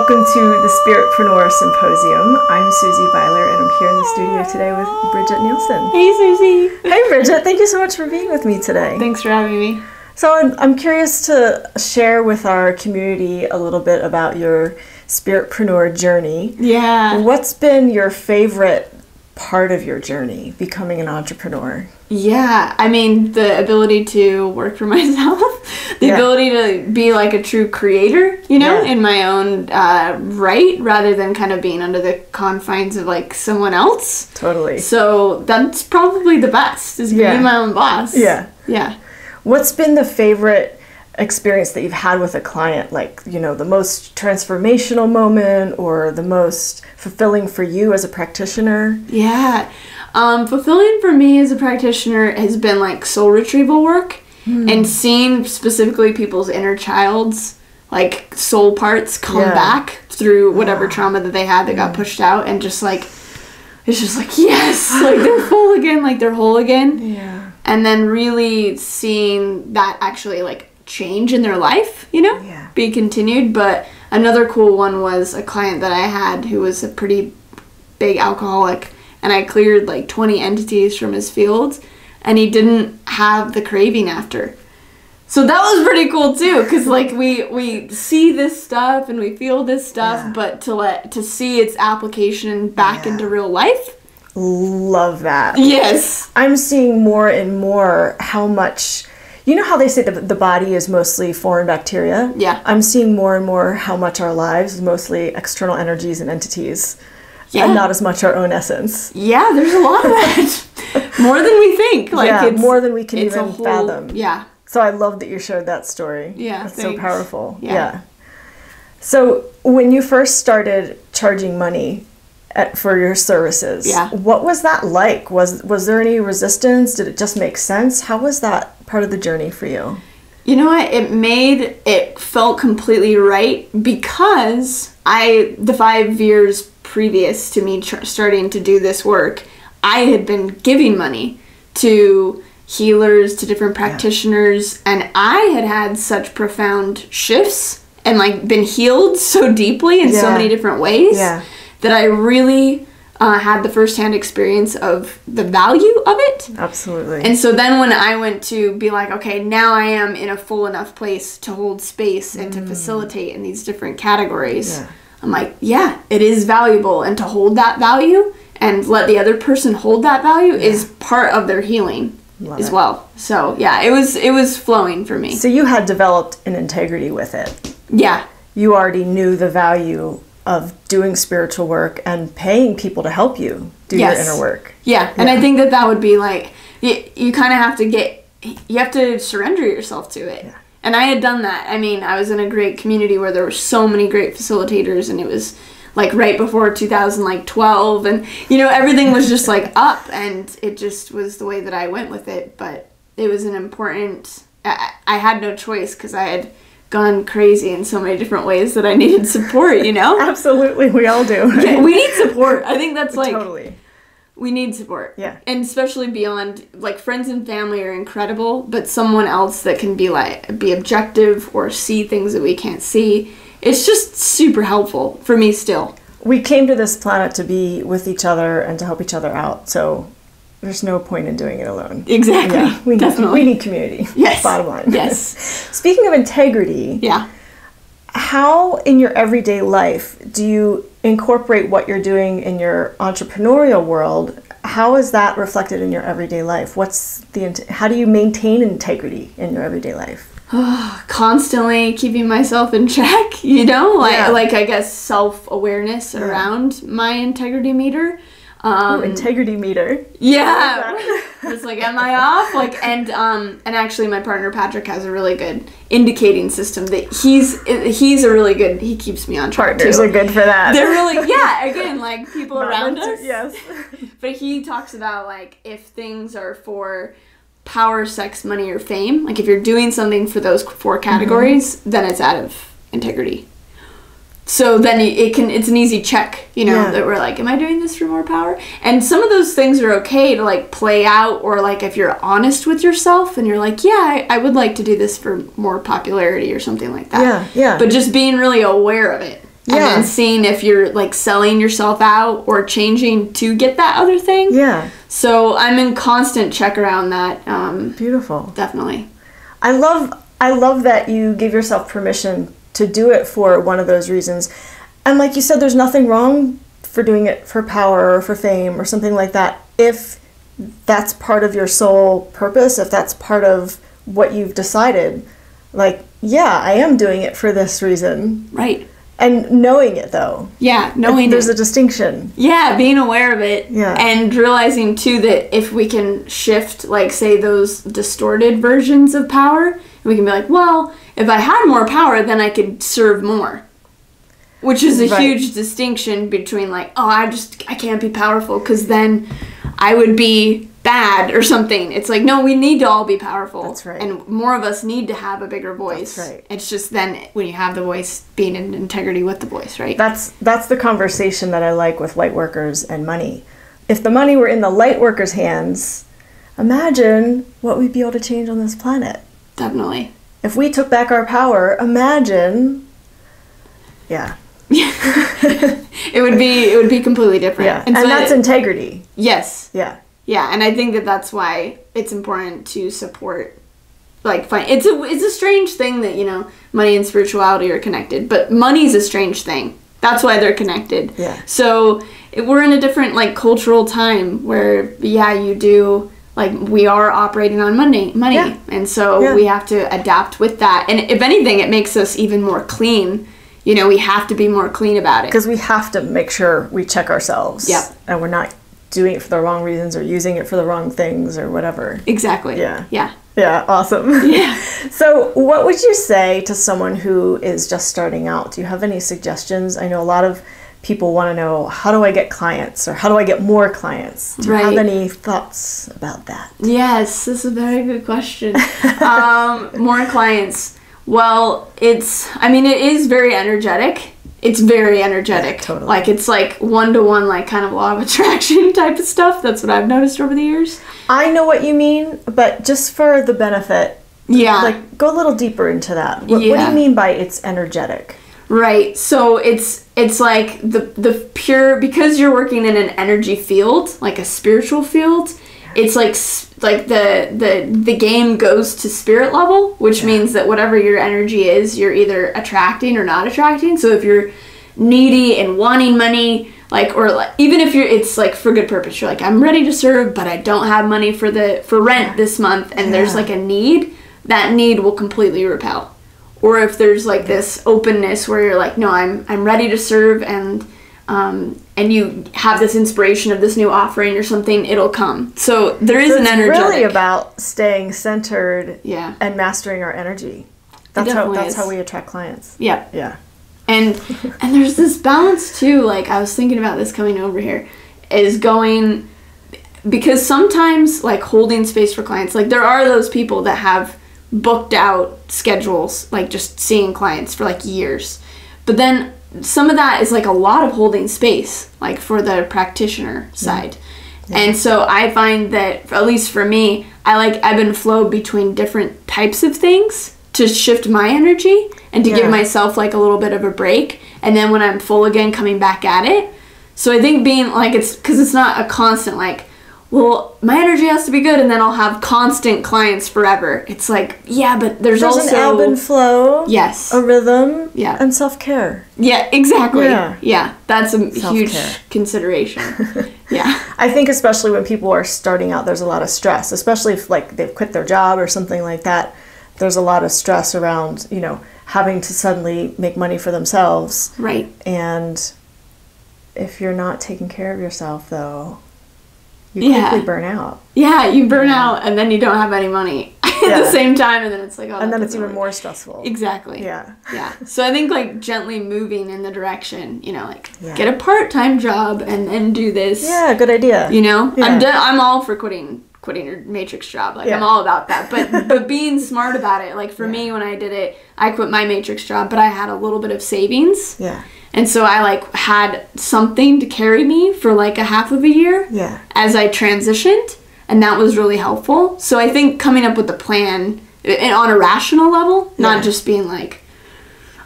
welcome to the SpiritPreneur Symposium. I'm Susie Beiler, and I'm here in the studio today with Bridget Nielsen. Hey, Susie. Hey, Bridget. Thank you so much for being with me today. Thanks for having me. So I'm curious to share with our community a little bit about your SpiritPreneur journey. Yeah. What's been your favorite part of your journey, becoming an entrepreneur? Yeah, I mean, the ability to work for myself, the ability to be like a true creator, you know, in my own right, rather than kind of being under the confines of like someone else. Totally. So that's probably the best, is being my own boss. Yeah. Yeah. What's been the favorite experience that you've had with a client? Like, you know, the most transformational moment or the most fulfilling for you as a practitioner? Yeah. Fulfilling for me as a practitioner has been like soul retrieval work and seeing specifically people's inner child's like soul parts come back through whatever trauma that they had that got pushed out, and just like, it's just like, yes, like they're full again, like they're whole again. Yeah. And then really seeing that actually like change in their life, you know, be continued. But another cool one was a client that I had who was a pretty big alcoholic, and I cleared like 20 entities from his field, and he didn't have the craving after. So that was pretty cool too, because like we see this stuff and we feel this stuff, but to see its application back into real life. Love that. Yes. I'm seeing more and more how much, you know how they say that the body is mostly foreign bacteria? Yeah. I'm seeing more and more how much our lives is mostly external energies and entities. Yeah. And not as much our own essence. Yeah, there's a lot of that. More than we think. Like it's, more than we can even whole, fathom. Yeah. So I love that you shared that story. Yeah, It's so powerful. Yeah. So when you first started charging money for your services, what was that like? Was there any resistance? Did it just make sense? How was that part of the journey for you? You know what? It felt completely right, because the 5 years previous to me starting to do this work, I had been giving money to healers, to different practitioners, and I had such profound shifts and like been healed so deeply in so many different ways that I really had the firsthand experience of the value of it. Absolutely. And so then when I went to be like, okay, now I am in a full enough place to hold space and to facilitate in these different categories, I'm like, yeah, it is valuable, and to hold that value and let the other person hold that value is part of their healing as well. So yeah, it was flowing for me. So you had developed an integrity with it. Yeah. You already knew the value of doing spiritual work and paying people to help you do your inner work. Yeah, and I think that would be like, you kind of have to surrender yourself to it. Yeah. And I had done that. I mean, I was in a great community where there were so many great facilitators, and it was like right before 2012, and you know, everything was just like up, and it just was the way that I went with it. But it was an important, I had no choice, because I had gone crazy in so many different ways that I needed support, you know? Absolutely, we all do. Right? Yeah, we need support. I think that's like, totally. We need support. Yeah. And especially beyond, like, friends and family are incredible, but someone else that can be objective or see things that we can't see, it's just super helpful for me still. We came to this planet to be with each other and to help each other out, so there's no point in doing it alone. Exactly. Yeah, we need community. Yes. Bottom line. Yes. Speaking of integrity, how in your everyday life do you incorporate what you're doing in your entrepreneurial world? How is that reflected in your everyday life? How do you maintain integrity in your everyday life? Constantly keeping myself in check, you know, like I guess self-awareness around my integrity meter. Integrity meter. Yeah. It's like, am I off? Like, and actually my partner Patrick has a really good indicating system that he's a really good, he keeps me on track. Partners are good for that. They're really, again, like people around us. Yes. But he talks about like, if things are for power, sex, money, or fame, like if you're doing something for those 4 categories, then it's out of integrity. So then it's an easy check, you know, that we're like, am I doing this for more power? And some of those things are okay to like play out, or like if you're honest with yourself and you're like, yeah, I would like to do this for more popularity or something like that. Yeah. But just being really aware of it. and then seeing if you're like selling yourself out or changing to get that other thing. Yeah. So I'm in constant check around that. Beautiful. Definitely. I love that you give yourself permission to do it for one of those reasons. And like you said, there's nothing wrong for doing it for power or for fame or something like that. If that's part of your soul purpose, if that's part of what you've decided, like, yeah, I am doing it for this reason. Right. And knowing it, though. Yeah, knowing there's a distinction. Yeah, being aware of it. Yeah. And realizing, too, that if we can shift, like, say, those distorted versions of power, we can be like, well, if I had more power, then I could serve more. Which is a huge distinction between, like, oh, I can't be powerful because then I would be bad or something. It's like, no, we need to all be powerful. That's right. And more of us need to have a bigger voice. That's right. It's just then when you have the voice, being in integrity with the voice, right? That's the conversation that I like with light workers and money. If the money were in the light workers' hands, imagine what we'd be able to change on this planet. Definitely. If we took back our power, imagine. Yeah. It would be completely different. Yeah. And so that's integrity. Yes. Yeah. Yeah, and I think that's why it's important to support, like, it's a strange thing that, you know, money and spirituality are connected, but money's a strange thing. That's why they're connected. Yeah. So we're in a different, like, cultural time where, yeah, you do, like, we are operating on money, Yeah. and so we have to adapt with that. And if anything, it makes us even more clean. You know, we have to be more clean about it. Because we have to make sure we check ourselves. Yeah. And we're not doing it for the wrong reasons or using it for the wrong things or whatever. Exactly. Yeah. Yeah. Yeah, awesome. Yeah. So what would you say to someone who is just starting out? Do you have any suggestions? I know a lot of people want to know, how do I get clients or how do I get more clients? Do you have any thoughts about that? Yes, this is a very good question. More clients. Well, it is very energetic. It's very energetic. Yeah, totally. Like, it's like one-to-one, like, kind of law of attraction type of stuff. That's what I've noticed over the years. I know what you mean, but just for the benefit, like, go a little deeper into that. What do you mean by it's energetic? Right. So it's like the pure, because you're working in an energy field, like a spiritual field, it's like the game goes to spirit level, which means that whatever your energy is, you're either attracting or not attracting. So if you're needy and wanting money, like, or like, even if it's like for good purpose, you're like, I'm ready to serve, but I don't have money for rent this month, and there's like a need, that need will completely repel. Or if there's like this openness where you're like, no, I'm ready to serve, and you have this inspiration of this new offering or something, it'll come. So there is an energetic. It's really about staying centered and mastering our energy. That's how we attract clients. Yeah. Yeah. And there's this balance too, like I was thinking about this coming over here, is going, because sometimes like holding space for clients, like there are those people that have booked out schedules, like just seeing clients for like years. But then some of that is like a lot of holding space, like for the practitioner side. Yeah. And so I find that, at least for me, I like ebb and flow between different types of things to shift my energy and to give myself like a little bit of a break. And then when I'm full again, coming back at it. So I think being like, it's because it's not a constant like, well, my energy has to be good and then I'll have constant clients forever. It's like, yeah, but there's also an ebb and flow. Yes. A rhythm. Yeah. And self-care. Yeah, exactly. Yeah. That's a huge consideration. Yeah. I think especially when people are starting out, there's a lot of stress, especially if like they've quit their job or something like that. There's a lot of stress around, you know, having to suddenly make money for themselves. Right. And if you're not taking care of yourself, though, you quickly burn out. Yeah, you burn out and then you don't have any money at the same time, and then it's like, oh, and then it's even more stressful. Exactly. Yeah. Yeah. So I think like gently moving in the direction, you know, like get a part-time job and then do this. Yeah, good idea. You know, I'm all for quitting your matrix job. Like I'm all about that. But being smart about it. Like for me, when I did it, I quit my matrix job, but I had a little bit of savings. Yeah. And so I like had something to carry me for like a half of a year as I transitioned, and that was really helpful. So I think coming up with a plan on a rational level, not just being like,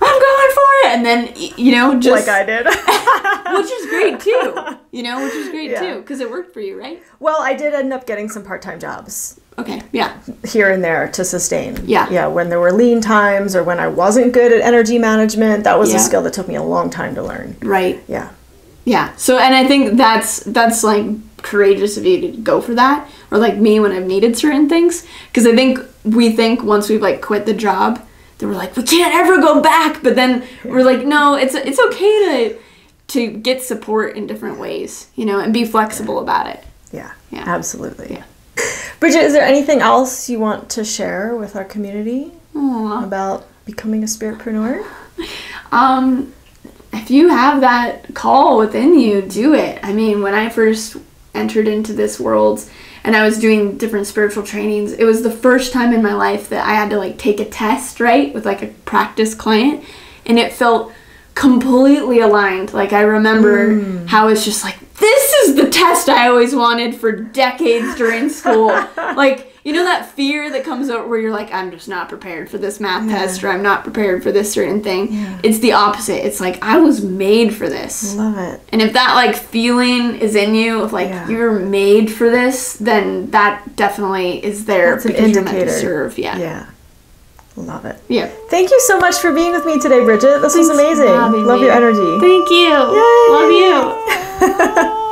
I'm going for and then, you know, just... Like I did. Which is great, too. You know, which is great, too, because it worked for you, right? Well, I did end up getting some part-time jobs. Okay, yeah. Here and there to sustain. Yeah. Yeah, when there were lean times or when I wasn't good at energy management, that was a skill that took me a long time to learn. Right. Yeah. Yeah. So, and I think that's like courageous of you to go for that, or like me when I've needed certain things, because I think we think once we've like quit the job that we're like, we can't ever go back, but then we're like, no, it's okay to get support in different ways, you know, and be flexible about it. Yeah. Absolutely. Yeah. Bridget, is there anything else you want to share with our community about becoming a spiritpreneur? If you have that call within you, do it. I mean, when I first entered into this world and I was doing different spiritual trainings, it was the first time in my life that I had to like take a test, right, with like a practice client, and it felt completely aligned. Like I remember how it's just like, this is the test I always wanted for decades during school. Like, you know that fear that comes out where you're like, I'm just not prepared for this math test, or I'm not prepared for this certain thing. Yeah. It's the opposite. It's like, I was made for this. Love it. And if that like feeling is in you of like, you're made for this, then that definitely is there. That's an because indicator. you're meant to serve. Yeah. Love it. Yeah. Thank you so much for being with me today, Bridget. This was amazing. Love your energy. Thank you. Yay. Love you.